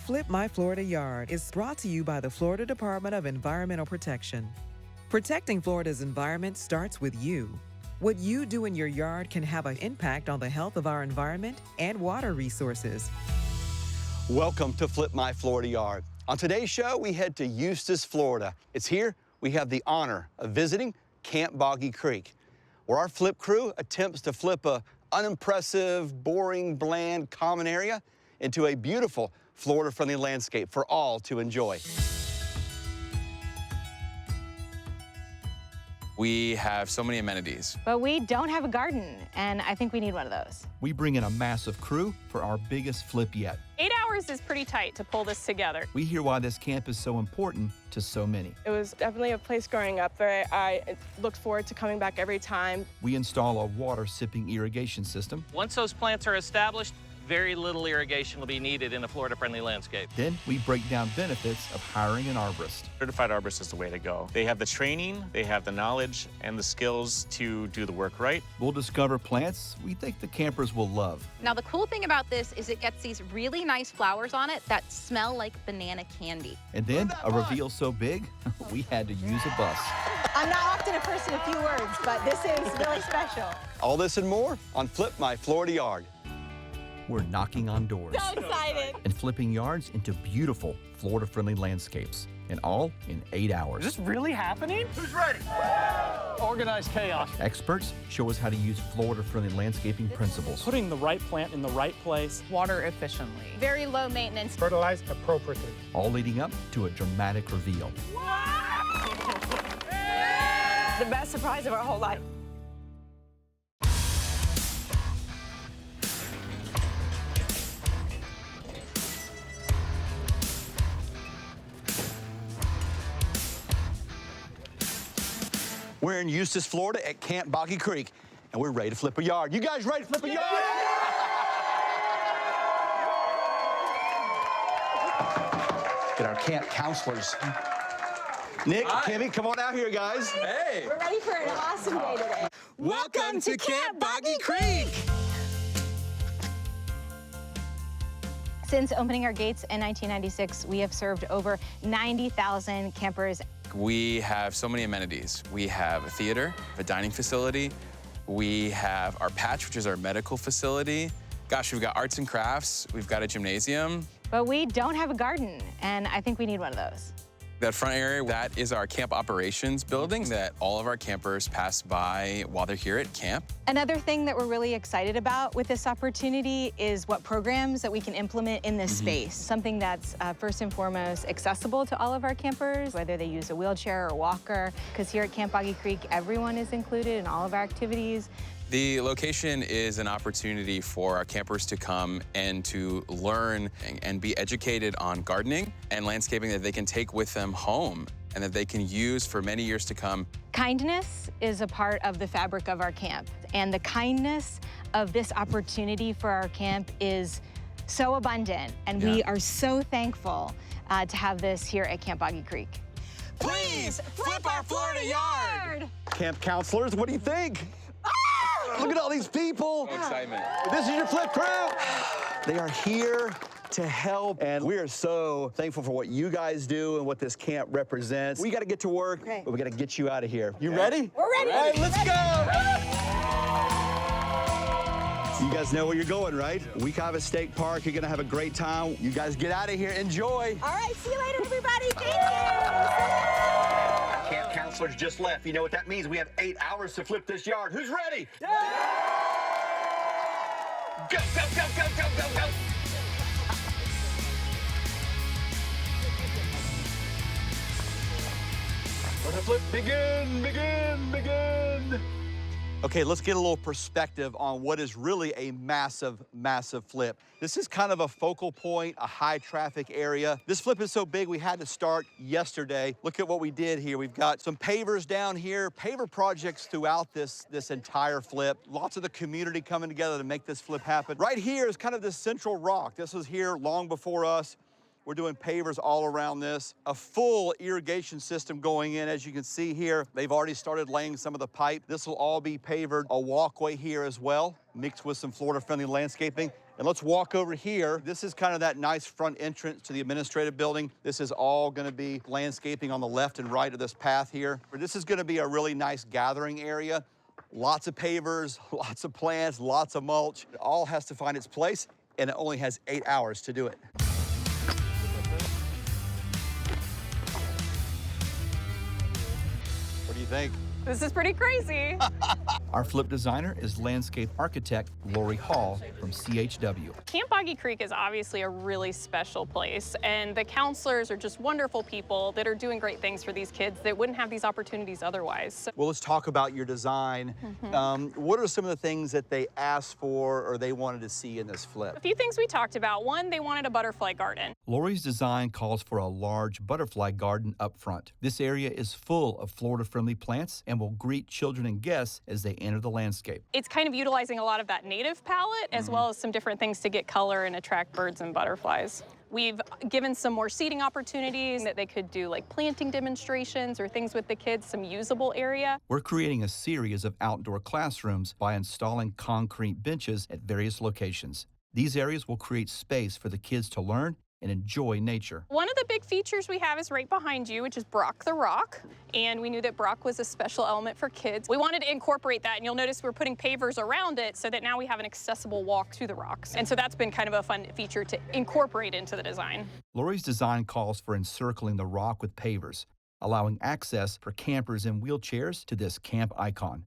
Flip My Florida Yard is brought to you by the Florida Department of Environmental Protection. Protecting Florida's environment starts with you. What you do in your yard can have an impact on the health of our environment and water resources. Welcome to Flip My Florida Yard. On today's show, we head to Eustis, Florida. It's here we have the honor of visiting Camp Boggy Creek, where our flip crew attempts to flip a unimpressive, boring, bland, common area into a beautiful Florida-friendly landscape for all to enjoy. We have so many amenities. But we don't have a garden, and I think we need one of those. We bring in a massive crew for our biggest flip yet. 8 hours is pretty tight to pull this together. We hear why this camp is so important to so many. It was definitely a place growing up where I looked forward to coming back every time. We install a water-sipping irrigation system. Once those plants are established, very little irrigation will be needed in a Florida-friendly landscape. Then we break down benefits of hiring an arborist. Certified arborist is the way to go. They have the training, they have the knowledge and the skills to do the work right. We'll discover plants we think the campers will love. Now, the cool thing about this is it gets these really nice flowers on it that smell like banana candy. And then a reveal so big, we had to use a bus. I'm not often a person of few words, but this is really special. All this and more on Flip My Florida Yard. We're knocking on doors. So excited. And flipping yards into beautiful Florida-friendly landscapes, and all in 8 hours. Is this really happening? Who's ready? Organized chaos. Experts show us how to use Florida-friendly landscaping principles. Putting the right plant in the right place. Water efficiently. Very low maintenance. Fertilize appropriately. All leading up to a dramatic reveal. The best surprise of our whole life. We're in Eustis, Florida at Camp Boggy Creek, and we're ready to flip a yard. You guys ready to flip a yard? Get our camp counselors. Nick, Kimmy, come on out here, guys. Hey! We're ready for an awesome day today. Welcome to Camp Boggy Creek! Since opening our gates in 1996, we have served over 90,000 campers. We have so many amenities. We have a theater, a dining facility. We have our patch, which is our medical facility. Gosh, we've got arts and crafts. We've got a gymnasium. But we don't have a garden, and I think we need one of those. That front area, that is our camp operations building that all of our campers pass by while they're here at camp. Another thing that we're really excited about with this opportunity is what programs that we can implement in this space. Something that's first and foremost accessible to all of our campers, whether they use a wheelchair or walker, because here at Camp Boggy Creek, everyone is included in all of our activities. The location is an opportunity for our campers to come and to learn and be educated on gardening and landscaping that they can take with them home and that they can use for many years to come. Kindness is a part of the fabric of our camp, and the kindness of this opportunity for our camp is so abundant, and we are so thankful to have this here at Camp Boggy Creek. Please flip our Florida yard! Camp counselors, what do you think? Look at all these people. Excitement. This is your flip crew. They are here to help, and we are so thankful for what you guys do and what this camp represents. We got to get to work, but we got to get you out of here. You ready? We're ready. All right, let's go. You guys know where you're going, right? Wekiva State Park. You're going to have a great time. You guys get out of here. Enjoy. All right, see you later, everybody. Thank you. Camp counselors just left. You know what that means? We have 8 hours to flip this yard. Who's ready? Yeah! Go, go, go, go, go, go, go! Let the flip begin, begin, begin! Okay, let's get a little perspective on what is really a massive, massive flip. This is kind of a focal point, a high traffic area. This flip is so big we had to start yesterday. Look at what we did here. We've got some pavers down here, paver projects throughout this entire flip. Lots of the community coming together to make this flip happen. Right here is kind of this central rock. This was here long before us. We're doing pavers all around this. A full irrigation system going in, as you can see here. They've already started laying some of the pipe. This will all be pavered. A walkway here as well, mixed with some Florida-friendly landscaping. And let's walk over here. This is kind of that nice front entrance to the administrative building. This is all going to be landscaping on the left and right of this path here. This is going to be a really nice gathering area. Lots of pavers, lots of plants, lots of mulch. It all has to find its place, and it only has 8 hours to do it. What do you think? This is pretty crazy. Our flip designer is landscape architect Lori Hall from CHW. Camp Boggy Creek is obviously a really special place, and the counselors are just wonderful people that are doing great things for these kids that wouldn't have these opportunities otherwise. So Well, let's talk about your design. What are some of the things that they asked for or they wanted to see in this flip? a few things we talked about. One, they wanted a butterfly garden. Lori's design calls for a large butterfly garden up front. This area is full of Florida-friendly plants and will greet children and guests as they enter the landscape. It's kind of utilizing a lot of that native palette as well as some different things to get color and attract birds and butterflies. We've given some more seating opportunities that they could do like planting demonstrations or things with the kids, some usable area. We're creating a series of outdoor classrooms by installing concrete benches at various locations. These areas will create space for the kids to learn and enjoy nature. One of the big features we have is right behind you, which is Brock the Rock. And we knew that Brock was a special element for kids. We wanted to incorporate that, and you'll notice we're putting pavers around it so that now we have an accessible walk to the rocks. And so that's been kind of a fun feature to incorporate into the design. Lori's design calls for encircling the rock with pavers, allowing access for campers in wheelchairs to this camp icon,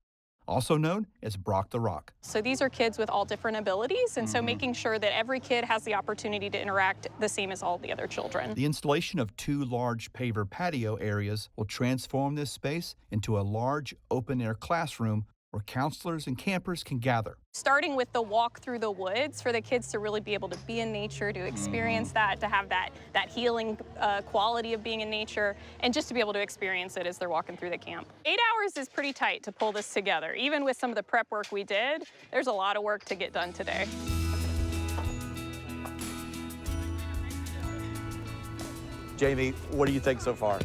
also known as Brock the Rock. So these are kids with all different abilities, and so making sure that every kid has the opportunity to interact the same as all the other children. The installation of 2 large paver patio areas will transform this space into a large open-air classroom where counselors and campers can gather. Starting with the walk through the woods for the kids to really be able to be in nature, to experience that, to have that healing quality of being in nature, and just to be able to experience it as they're walking through the camp. 8 hours is pretty tight to pull this together. Even with some of the prep work we did, there's a lot of work to get done today. Jamie, what do you think so far?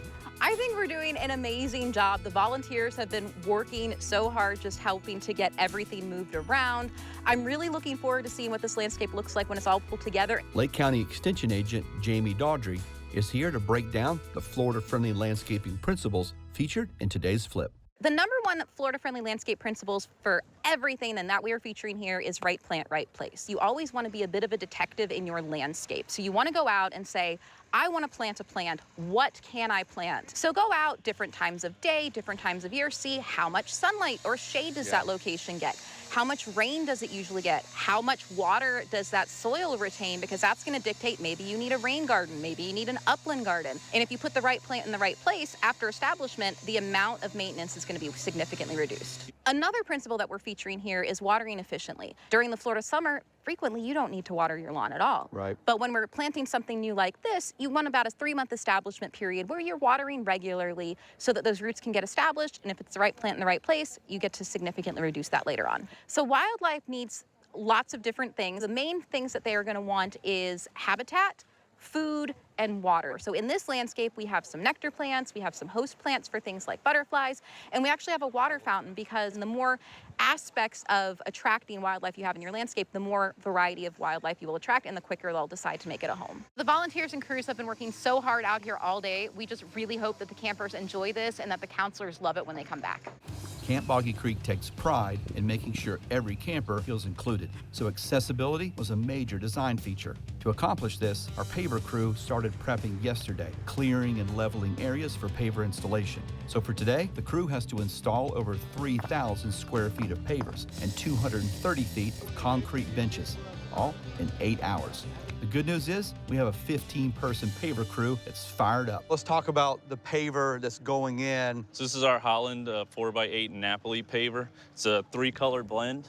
I think we're doing an amazing job. The volunteers have been working so hard just helping to get everything moved around. I'm really looking forward to seeing what this landscape looks like when it's all pulled together. Lake County Extension Agent Jamie Daughtry is here to break down the Florida-friendly landscaping principles featured in today's flip. The number one Florida-friendly landscape principles for everything and that we are featuring here is right plant, right place. You always want to be a bit of a detective in your landscape. So you want to go out and say, I want to plant a plant. What can I plant? So go out different times of day, different times of year, see how much sunlight or shade does that location get? How much rain does it usually get? How much water does that soil retain? Because that's going to dictate maybe you need a rain garden, maybe you need an upland garden. And if you put the right plant in the right place after establishment, the amount of maintenance is going to be significantly reduced. Another principle that we're featuring here is watering efficiently. During the Florida summer, frequently you don't need to water your lawn at all. Right. But when we're planting something new like this, you want about a 3-month establishment period where you're watering regularly so that those roots can get established. And if it's the right plant in the right place, you get to significantly reduce that later on. So wildlife needs lots of different things. The main things that they are going to want is habitat, food, and water. So in this landscape, we have some nectar plants, we have some host plants for things like butterflies, and we actually have a water fountain because the more aspects of attracting wildlife you have in your landscape, the more variety of wildlife you will attract and the quicker they'll decide to make it a home. The volunteers and crews have been working so hard out here all day. We just really hope that the campers enjoy this and that the counselors love it when they come back. Camp Boggy Creek takes pride in making sure every camper feels included, so accessibility was a major design feature. To accomplish this, our paver crew started prepping yesterday, clearing and leveling areas for paver installation. So for today, the crew has to install over 3,000 square feet of pavers and 230 feet of concrete benches, all in 8 hours. The good news is we have a 15-person paver crew that's fired up. Let's talk about the paver that's going in. So this is our Holland 4x8 Napoli paver. It's a 3-color blend.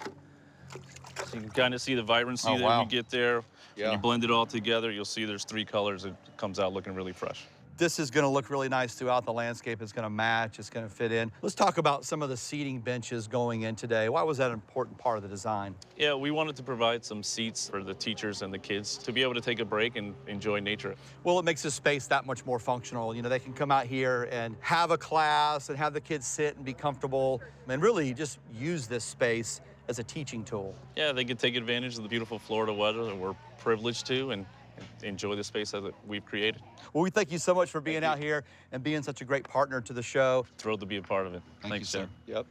So you can kind of see the vibrancy that we get there. When you blend it all together, you'll see there's 3 colors. It comes out looking really fresh. This is going to look really nice throughout the landscape. It's going to match. It's going to fit in. Let's talk about some of the seating benches going in today. Why was that an important part of the design? Yeah, we wanted to provide some seats for the teachers and the kids to be able to take a break and enjoy nature. Well, it makes the space that much more functional. You know, they can come out here and have a class and have the kids sit and be comfortable and really just use this space as a teaching tool. Yeah, they can take advantage of the beautiful Florida weather that we're privileged to and enjoy the space that we've created. Well, we thank you so much for being out here and being such a great partner to the show. Thrilled to be a part of it. Thank you, sir. Yep.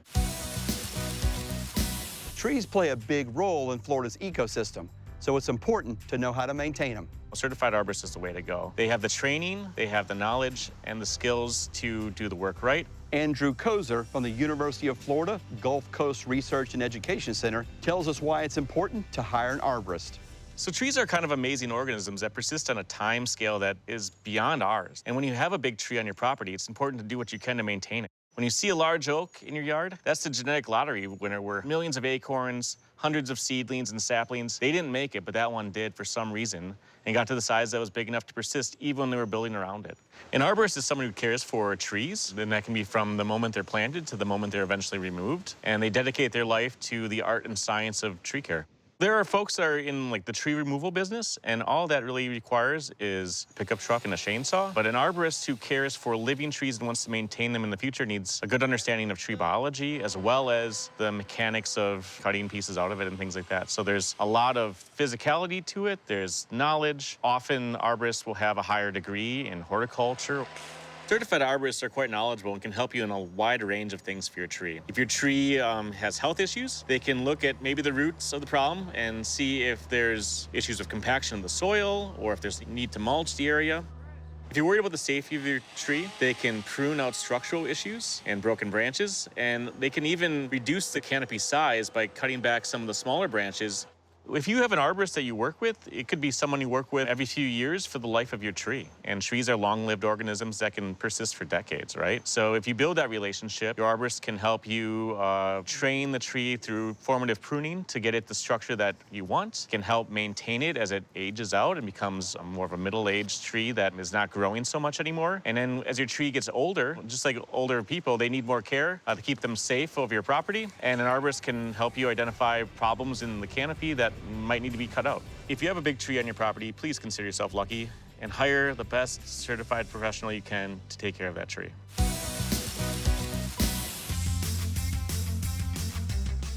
Trees play a big role in Florida's ecosystem, so it's important to know how to maintain them. A certified arborist is the way to go. They have the training, they have the knowledge and the skills to do the work right. Andrew Kozer from the University of Florida Gulf Coast Research and Education Center tells us why it's important to hire an arborist. So trees are kind of amazing organisms that persist on a time scale that is beyond ours. And when you have a big tree on your property, it's important to do what you can to maintain it. When you see a large oak in your yard, that's the genetic lottery winner where millions of acorns, hundreds of seedlings and saplings, they didn't make it, but that one did for some reason and got to the size that was big enough to persist even when they were building around it. An arborist is someone who cares for trees, and that can be from the moment they're planted to the moment they're eventually removed, and they dedicate their life to the art and science of tree care. There are folks that are in like the tree removal business, and all that really requires is a pickup truck and a chainsaw. But an arborist who cares for living trees and wants to maintain them in the future needs a good understanding of tree biology, as well as the mechanics of cutting pieces out of it and things like that. So there's a lot of physicality to it. There's knowledge. Often arborists will have a higher degree in horticulture. Certified arborists are quite knowledgeable and can help you in a wide range of things for your tree. If your tree has health issues, they can look at maybe the roots of the problem and see if there's issues of compaction in the soil or if there's need to mulch the area. If you're worried about the safety of your tree, they can prune out structural issues and broken branches, and they can even reduce the canopy size by cutting back some of the smaller branches. If you have an arborist that you work with, it could be someone you work with every few years for the life of your tree. And trees are long-lived organisms that can persist for decades, right? So if you build that relationship, your arborist can help you train the tree through formative pruning to get it the structure that you want, can help maintain it as it ages out and becomes more of a middle-aged tree that is not growing so much anymore. And then as your tree gets older, just like older people, they need more care to keep them safe over your property. And an arborist can help you identify problems in the canopy that might need to be cut out. If you have a big tree on your property, please consider yourself lucky and hire the best certified professional you can to take care of that tree.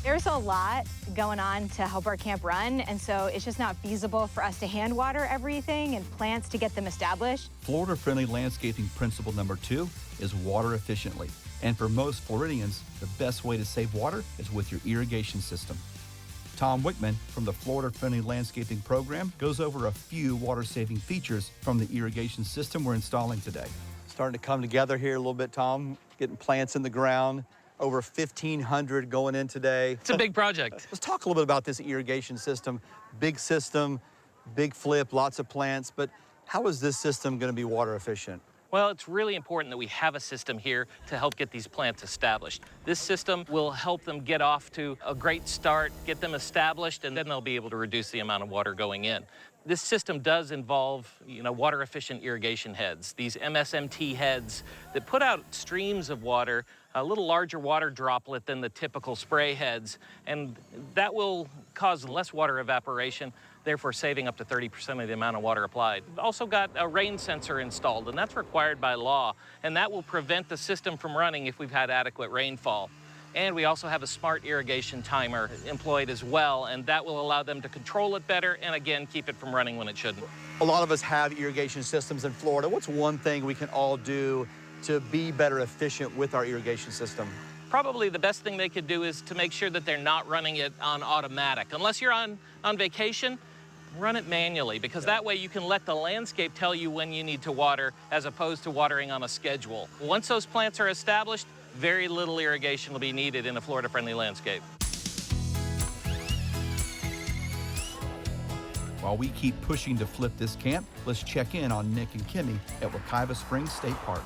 There's a lot going on to help our camp run, and so it's just not feasible for us to hand water everything and plants to get them established. Florida-friendly landscaping principle number 2 is water efficiently. And for most Floridians, the best way to save water is with your irrigation system. Tom Wickman from the Florida Friendly Landscaping Program goes over a few water-saving features from the irrigation system we're installing today. Starting to come together here a little bit, Tom, getting plants in the ground. Over 1,500 going in today. It's a big project. Let's talk a little bit about this irrigation system. Big system, big flip, lots of plants, but how is this system going to be water efficient? Well, it's really important that we have a system here to help get these plants established. This system will help them get off to a great start, get them established, and then they'll be able to reduce the amount of water going in. This system does involve, water-efficient irrigation heads, these MSMT heads that put out streams of water, a little larger water droplet than the typical spray heads, and that will cause less water evaporation, therefore saving up to 30% of the amount of water applied. We've also got a rain sensor installed, and that's required by law, and that will prevent the system from running if we've had adequate rainfall. And we also have a smart irrigation timer employed as well, and that will allow them to control it better and, again, keep it from running when it shouldn't. A lot of us have irrigation systems in Florida. What's one thing we can all do to be better efficient with our irrigation system? Probably the best thing they could do is to make sure that they're not running it on automatic. Unless you're on vacation, run it manually, because that way you can let the landscape tell you when you need to water as opposed to watering on a schedule. Once those plants are established, very little irrigation will be needed in a Florida-friendly landscape. While we keep pushing to flip this camp, let's check in on Nick and Kimmy at Wekiva Springs State Park.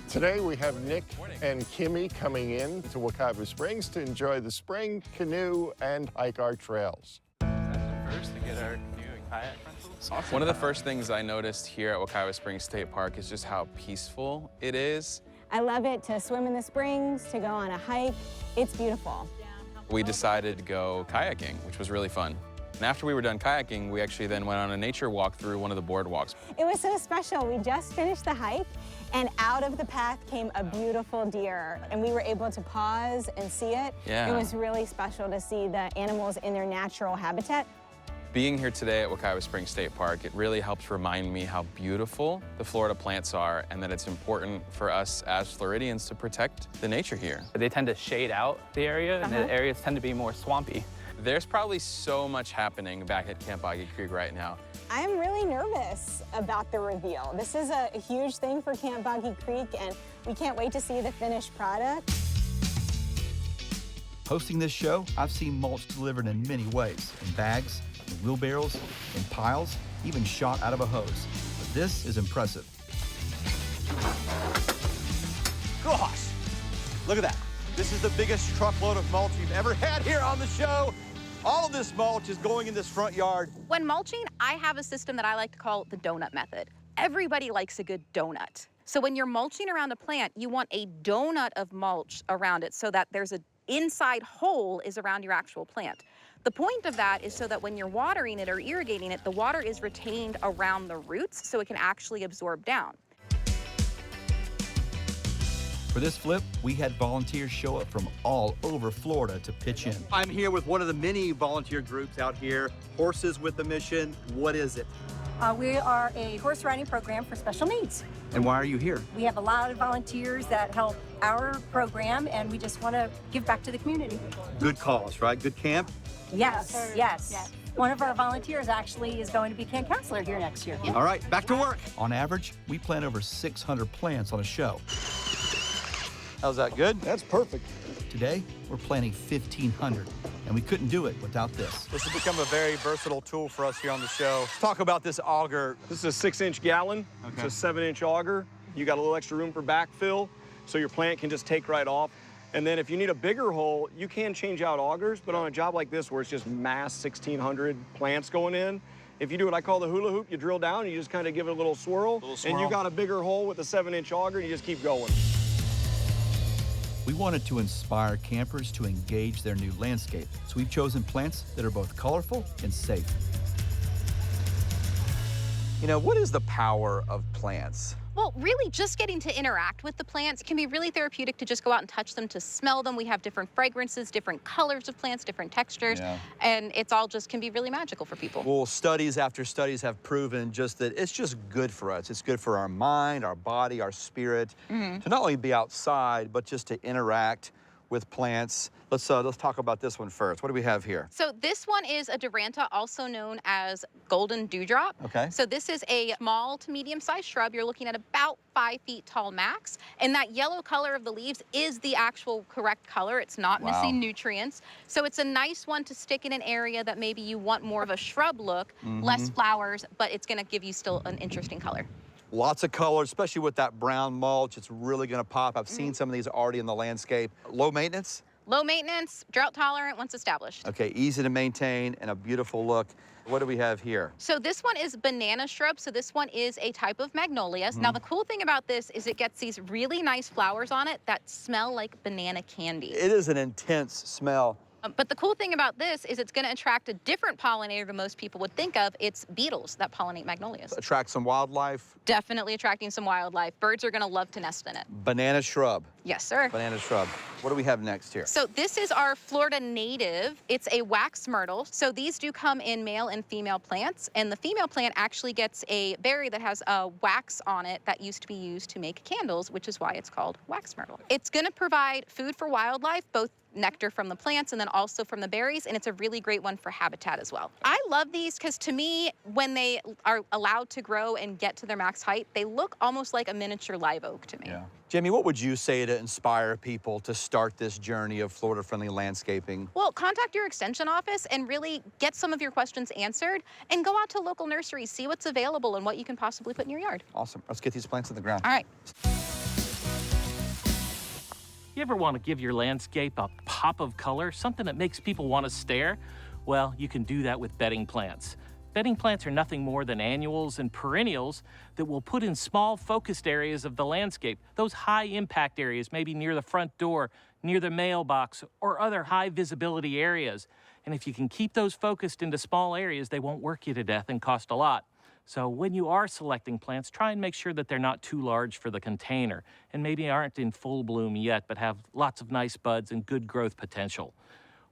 Today we have Nick and Kimmy coming in to Wekiva Springs to enjoy the spring, canoe, and hike our trails. First to get our canoe and kayak rentals. Awesome. One of the first things I noticed here at Wekiva Springs State Park is just how peaceful it is. I love it to swim in the springs, to go on a hike. It's beautiful. We decided to go kayaking, which was really fun. And after we were done kayaking, we actually then went on a nature walk through one of the boardwalks. It was so special. We just finished the hike, and out of the path came a beautiful deer, and we were able to pause and see it. Yeah. It was really special to see the animals in their natural habitat. Being here today at Wekiwa Springs State Park, it really helps remind me how beautiful the Florida plants are and that it's important for us as Floridians to protect the nature here. They tend to shade out the area, and the areas tend to be more swampy. There's probably so much happening back at Camp Boggy Creek right now. I'm really nervous about the reveal. This is a huge thing for Camp Boggy Creek, and we can't wait to see the finished product. Hosting this show, I've seen mulch delivered in many ways, in bags, in wheelbarrows, in piles, even shot out of a hose. But this is impressive. Gosh, look at that. This is the biggest truckload of mulch we've ever had here on the show. All of this mulch is going in this front yard. When mulching, I have a system that I like to call the donut method. Everybody likes a good donut. So when you're mulching around a plant, you want a donut of mulch around it so that there's an inside hole is around your actual plant. The point of that is so that when you're watering it or irrigating it, the water is retained around the roots so it can actually absorb down. For this flip, we had volunteers show up from all over Florida to pitch in. I'm here with one of the many volunteer groups out here, Horses with a Mission. What is it? We are a horse riding program for special needs. And why are you here? We have a lot of volunteers that help our program, and we just want to give back to the community. Good cause, right? Good camp? Yes, yes. One of our volunteers actually is going to be camp counselor here next year. All right, back to work. On average, we plant over 600 plants on a show. How's that, good? That's perfect. Today, we're planting 1,500, and we couldn't do it without this. This has become a very versatile tool for us here on the show. Let's talk about this auger. This is a 6-inch gallon. Okay. It's a 7-inch auger. You got a little extra room for backfill, so your plant can just take right off. And then if you need a bigger hole, you can change out augers, but on a job like this where it's just mass 1,600 plants going in, if you do what I call the hula hoop, you drill down and you just kind of give it a little swirl, and you got a bigger hole with a 7-inch auger, and you just keep going. We wanted to inspire campers to engage their new landscape, so we've chosen plants that are both colorful and safe. You know, what is the power of plants? Well, really just getting to interact with the plants can be really therapeutic to just go out and touch them, to smell them. We have different fragrances, different colors of plants, different textures, and it's all just can be really magical for people. Well, studies after studies have proven just that it's just good for us. It's good for our mind, our body, our spirit, to not only be outside, but just to interact with plants. Let's talk about this one first. What do we have here? So this one is a Duranta, also known as golden dewdrop. Okay. So this is a small to medium-sized shrub. You're looking at about 5 feet tall max. And that yellow color of the leaves is the actual correct color. It's not missing nutrients. So it's a nice one to stick in an area that maybe you want more of a shrub look, less flowers, but it's gonna give you still an interesting color. Lots of color, especially with that brown mulch. It's really gonna pop. I've seen some of these already in the landscape. Low maintenance? Low maintenance, drought tolerant once established. Okay, easy to maintain and a beautiful look. What do we have here? So this one is banana shrub. So this one is a type of magnolias. Now the cool thing about this is it gets these really nice flowers on it that smell like banana candy. It is an intense smell. But the cool thing about this is it's going to attract a different pollinator than most people would think of. It's beetles that pollinate magnolias. Attract some wildlife. Definitely attracting some wildlife. Birds are going to love to nest in it. Banana shrub. Yes, sir. Banana shrub. What do we have next here? So this is our Florida native. It's a wax myrtle. So these do come in male and female plants. And the female plant actually gets a berry that has a wax on it that used to be used to make candles, which is why it's called wax myrtle. It's going to provide food for wildlife, both nectar from the plants and then also from the berries, and it's a really great one for habitat as well. I love these because to me, when they are allowed to grow and get to their max height, they look almost like a miniature live oak to me. Yeah. Jamie, what would you say to inspire people to start this journey of Florida-friendly landscaping? Well, contact your extension office and really get some of your questions answered and go out to local nurseries, see what's available and what you can possibly put in your yard. Awesome. Let's get these plants in the ground. All right. You ever want to give your landscape a pop of color, something that makes people want to stare? Well, you can do that with bedding plants. Bedding plants are nothing more than annuals and perennials that we'll put in small focused areas of the landscape, those high impact areas, maybe near the front door, near the mailbox, or other high visibility areas. And if you can keep those focused into small areas, they won't work you to death and cost a lot. So when you are selecting plants, try and make sure that they're not too large for the container and maybe aren't in full bloom yet, but have lots of nice buds and good growth potential.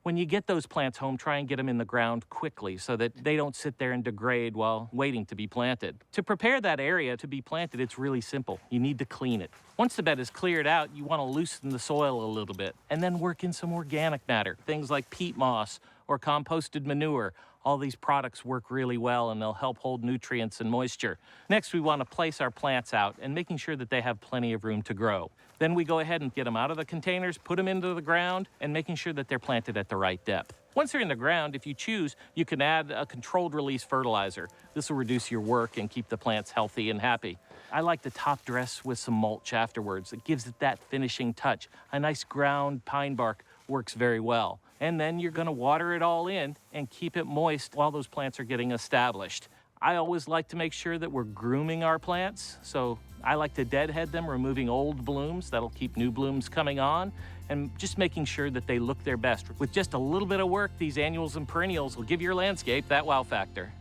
When you get those plants home, try and get them in the ground quickly so that they don't sit there and degrade while waiting to be planted. To prepare that area to be planted, it's really simple. You need to clean it. Once the bed is cleared out, you want to loosen the soil a little bit and then work in some organic matter, things like peat moss or composted manure. All these products work really well and they'll help hold nutrients and moisture. Next, we want to place our plants out and making sure that they have plenty of room to grow. Then we go ahead and get them out of the containers, put them into the ground, and making sure that they're planted at the right depth. Once they're in the ground, if you choose, you can add a controlled release fertilizer. This will reduce your work and keep the plants healthy and happy. I like to top dress with some mulch afterwards. It gives it that finishing touch. A nice ground pine bark works very well. And then you're going to water it all in and keep it moist while those plants are getting established. I always like to make sure that we're grooming our plants, so I like to deadhead them, removing old blooms. That'll keep new blooms coming on, and just making sure that they look their best. With just a little bit of work, these annuals and perennials will give your landscape that wow factor.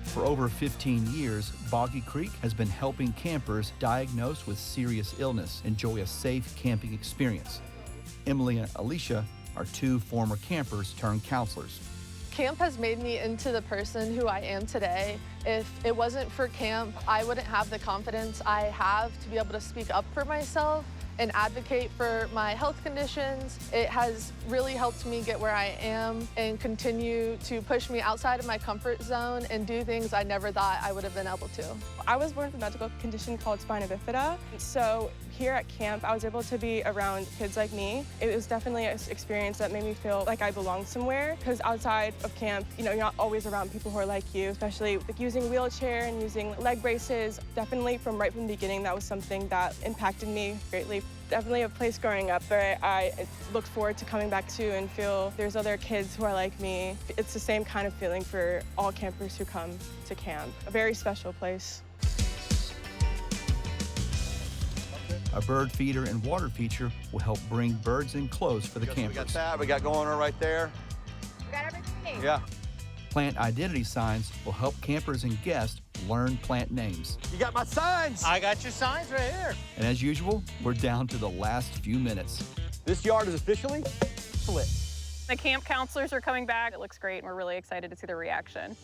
For over 15 years, Boggy Creek has been helping campers diagnosed with serious illness enjoy a safe camping experience. Emily and Alicia are two former campers turned counselors. Camp has made me into the person who I am today. If it wasn't for camp, I wouldn't have the confidence I have to be able to speak up for myself and advocate for my health conditions. It has really helped me get where I am and continue to push me outside of my comfort zone and do things I never thought I would have been able to. I was born with a medical condition called spina bifida. So here at camp, I was able to be around kids like me. It was definitely an experience that made me feel like I belonged somewhere, because outside of camp, you're not always around people who are like you, especially like using a wheelchair and using leg braces. Definitely right from the beginning, that was something that impacted me greatly. Definitely a place growing up that I look forward to coming back to and feel there's other kids who are like me. It's the same kind of feeling for all campers who come to camp. A very special place. A bird feeder and water feature will help bring birds in close for the campers. We got that, we got going on right there. We got everything. Yeah. Plant identity signs will help campers and guests learn plant names. You got my signs. I got your signs right here. And as usual, we're down to the last few minutes. This yard is officially split. The camp counselors are coming back. It looks great, and we're really excited to see their reaction.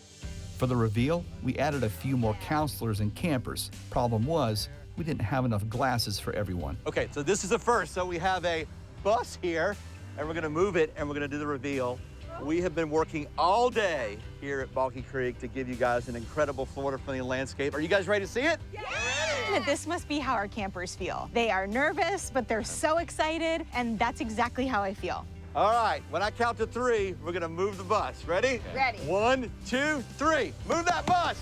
For the reveal, we added a few more counselors and campers. Problem was, we didn't have enough glasses for everyone. Okay, so this is the first. So we have a bus here, and we're gonna move it, and we're gonna do the reveal. We have been working all day here at Boggy Creek to give you guys an incredible Florida-friendly landscape. Are you guys ready to see it? Yeah! This must be how our campers feel. They are nervous, but they're so excited, and that's exactly how I feel. All right, when I count to 3, we're gonna move the bus. Ready? Ready. 1, 2, 3. Move that bus!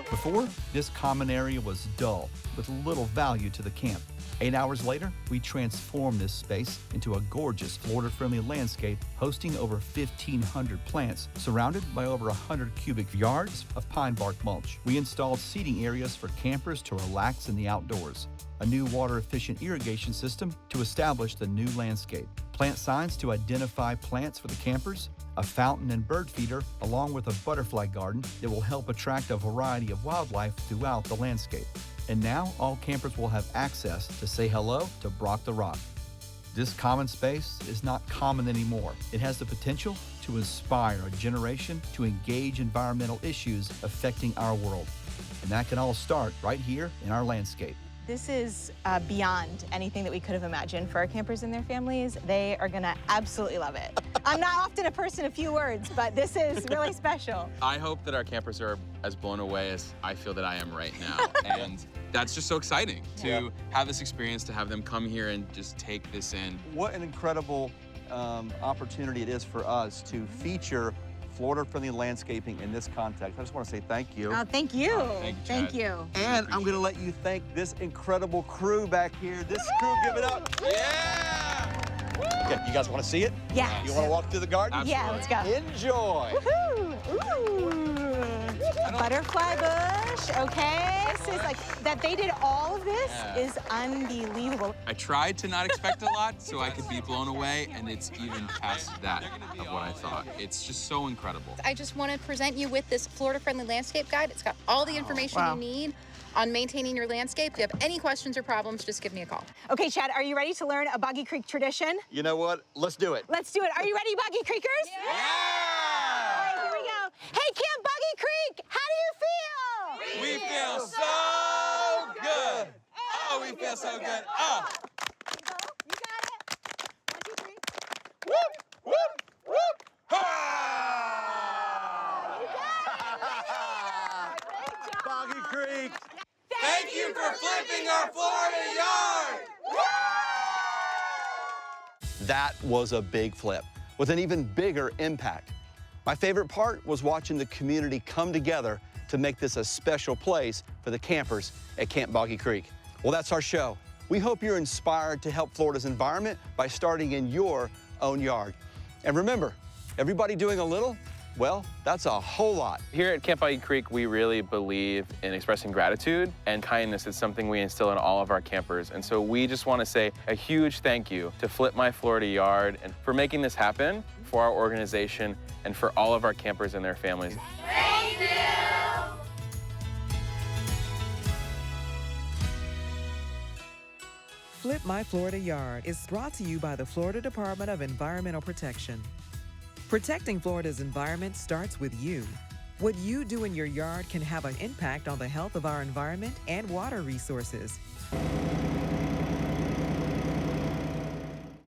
Before, this common area was dull, with little value to the camp. 8 hours later, we transformed this space into a gorgeous Florida-friendly landscape hosting over 1,500 plants, surrounded by over 100 cubic yards of pine bark mulch. We installed seating areas for campers to relax in the outdoors, a new water-efficient irrigation system to establish the new landscape, plant signs to identify plants for the campers, a fountain and bird feeder, along with a butterfly garden that will help attract a variety of wildlife throughout the landscape. And now all campers will have access to say hello to Brock the Rock. This common space is not common anymore. It has the potential to inspire a generation to engage environmental issues affecting our world. And that can all start right here in our landscape. This is beyond anything that we could have imagined for our campers and their families. They are gonna absolutely love it. I'm not often a person of few words, but this is really special. I hope that our campers are as blown away as I feel that I am right now. And that's just so exciting to have this experience, to have them come here and just take this in. What an incredible opportunity it is for us to feature Florida-friendly landscaping in this context. I just want to say thank you. Oh, thank you. Thank you. And I'm going to let you thank this incredible crew back here. This crew, give it up. Yeah! Woo! Okay, you guys want to see it? Yeah. You want to walk through the garden? Yeah, let's go. Enjoy. Woohoo! Ooh. Butterfly bush, okay. This is like, that they did all of this is unbelievable. I tried to not expect a lot so I could be blown away, and it's even past that of what I thought. It's just so incredible. I just want to present you with this Florida-friendly landscape guide. It's got all the information you need on maintaining your landscape. If you have any questions or problems, just give me a call. Okay, Chad, are you ready to learn a Boggy Creek tradition? You know what? Let's do it. Let's do it. Are you ready, Boggy Creekers? Yeah! All right, here we go. Hey, Camp Boggy Creek, how do you feel? We feel so good. Oh, we feel so good. Oh. You got it. 1, 2, 3. Whoop, whoop, whoop. Ha! You got it. Great job. Boggy Creek. Thank you for flipping our Florida yard. That was a big flip with an even bigger impact. My favorite part was watching the community come together to make this a special place for the campers at Camp Boggy Creek. Well, that's our show. We hope you're inspired to help Florida's environment by starting in your own yard. And remember, everybody doing a little, well, that's a whole lot. Here at Camp Boggy Creek, we really believe in expressing gratitude and kindness. It's something we instill in all of our campers. And so we just want to say a huge thank you to Flip My Florida Yard and for making this happen for our organization and for all of our campers and their families. Thank you! Flip My Florida Yard is brought to you by the Florida Department of Environmental Protection. Protecting Florida's environment starts with you. What you do in your yard can have an impact on the health of our environment and water resources.